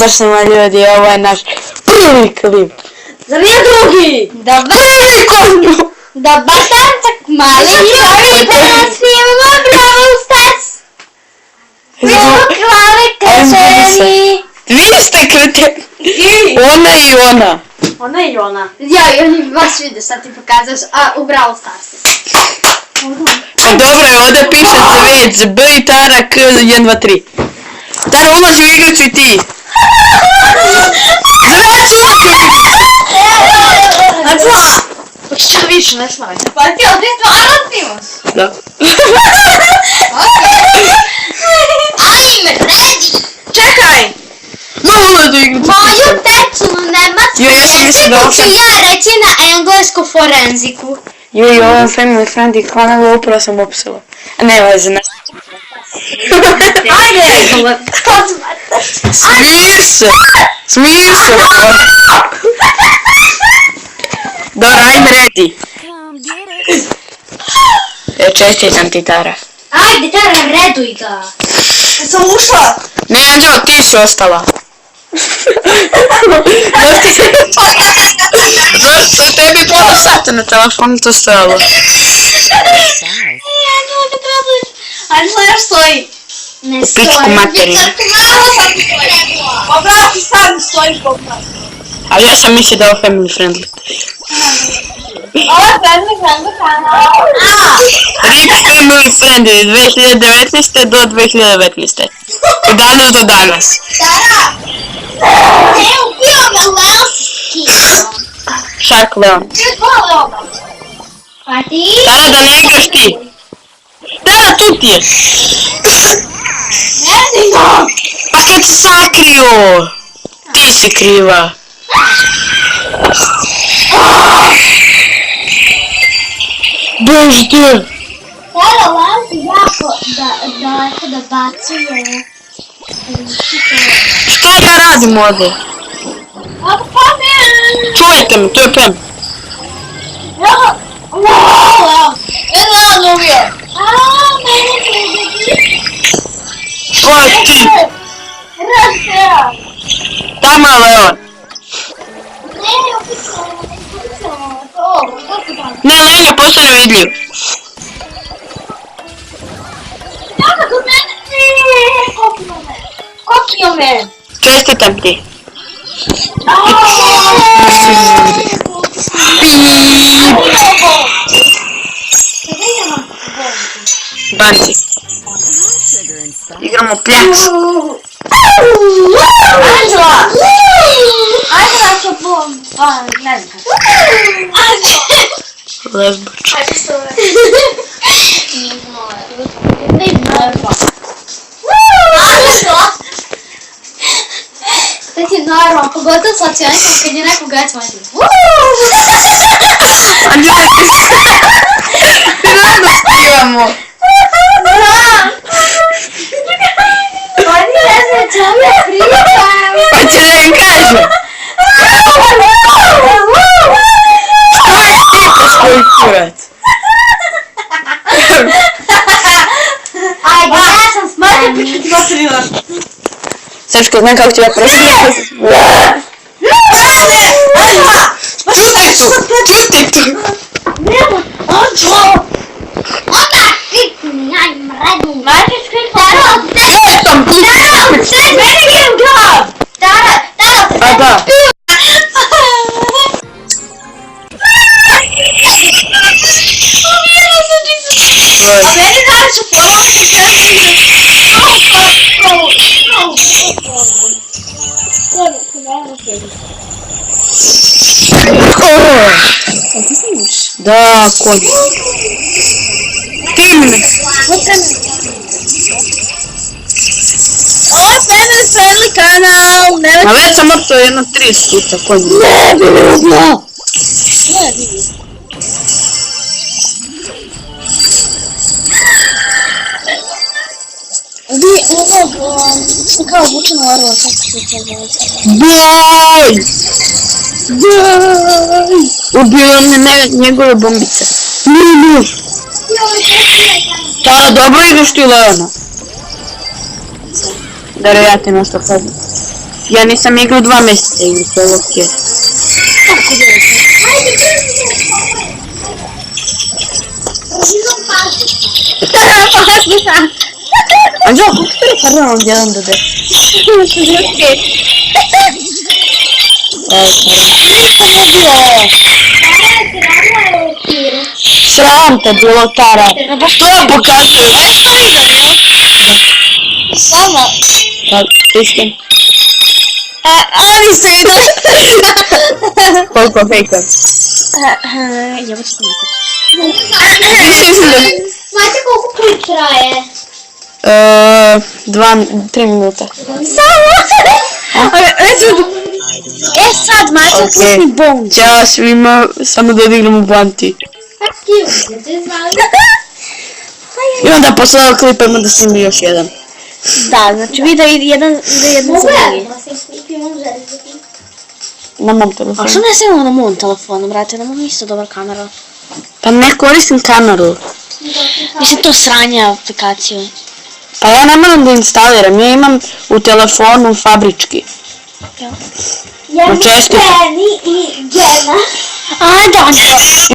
Pozdrav svima ljudi, ovo je naš prvi klip. Zar nije drugi? Da prvi konju! Da batančak mali i da snimamo Brawl Stars. Klave krečeni. Vi ste kreteni. Ona i ona. Ona i ona. Ja i oni baš vide sad ti pokazaš, a u Brawl Stars. Pa dobro je, ovdje piše Zvec, B i Tara, K, 1, 2, 3. Tara, ulazi u igricu i ti. Zvec, ulazi! Što više, ne slavaj. Pa ti, ali ti stvarno snimaš? Da. I'm ready! Čekaj! No, ulazi u igricu. Moju tecu nemačku jeziku ću ja reći na englesku forenziku. Joj, ovo je Family Friendly kanal, upravo sam opisala. A ne, veze, ne. Ajde! Smir se! Smir se! Dobro, I'm ready. Čestitam ti, Tara. Ajde, Tara, reduj ga. Sam ušla? Ne, Anđelo, ti si ostala. Zašto je tebi pola sata na telefonu to stojalo? Anđela još stoji. Ne stoji. U pičku materinu. Obrati sad stoji kod nas. Ali ja sam mislio da je ovo Family Friendly. Ovo je Family Friendly kanal. Rip Family Friendly 2019. do 2019. Od danas do danas. Tara! Ne, ubio me Leonski. Shark Leon. Ti je tvoj Leon. A ti? Tara, da ne igraš ti. Tara, tu ti je. Ne znam. Pa kad si sakrio. Ti si kriva. Beži ti. Tara, Leonski jako da bacuje. Što ja radim ovdje? A pa ne. Čujete me, to je Pem. Leon. Leon ubio. A, mene prebedi. Ko je ti? Razera. Tamo je Leon. Ne, upisano. To ti dam. Ne, Leon je postane vidljiv. Kako kod mene? Kokio me. Čestitam ti. Banci. Igramo pljaks. Anđela! Anđela će ne znam. Lesboč. To ti je normalno, pogotovo s lacionicom kad je neko gač mati. Anđela, ti rano spivamo. Oni ne znaju čemu pričam. Pa će da im kaže. Što je stipaš koji kurac? Ajde, ja sam spremna. Srčko, znam kako ću ja prositi. Čuti tu! Čuti tu! Nema, Anđela! Onda klikni, ajmo redu. Majke sklikni. Tara, Ovo sam tu! meni game club! Tara, A da. a meni danas ću poloviti Ti snimaš? Da, konj. Ti mi. Ovo je Family Friendly kanal, A već sam mrtvo jedno 30 puta, konj. Ne bi vidno! Ne bi vidno. Vi ovog, kao vučeno orla, kako se to zove? Boj! Boj! Ubio me njegove bombice. Lulu! Tara, dobro igraš ti Leona. Da li ja ti nešto kažem? Ja nisam igrao 2 mjeseca igru, to je okej. Tako bilo se. Ajde, Anđeo, pardon, on 1 do 10. Sram te bilo Tara. Što pokazuje? Samo. Pa, istim. Ali ste vidjeli. Koliko fejka? Jebo ću snimati. Znate koliko klip traje? 3 minuta. Samo! Sad, Maćo, pusni bong. Ćao svima, samo da odigramo Blanti. Ti znali? I onda posle ovog klipa imamo da snimimo još jedan. Da, znači video ide jedan zanimljiv. Na mom A telefonu. što ne snimamo na mom telefonu, brate? Na mom isto dobra kamera. Pa ne koristim kameru. Mislim, to sranje aplikaciju. Pa ja ne moram da instaliram, ja imam u telefonu fabrički. Ja često. Jenny i Jenna. A, da.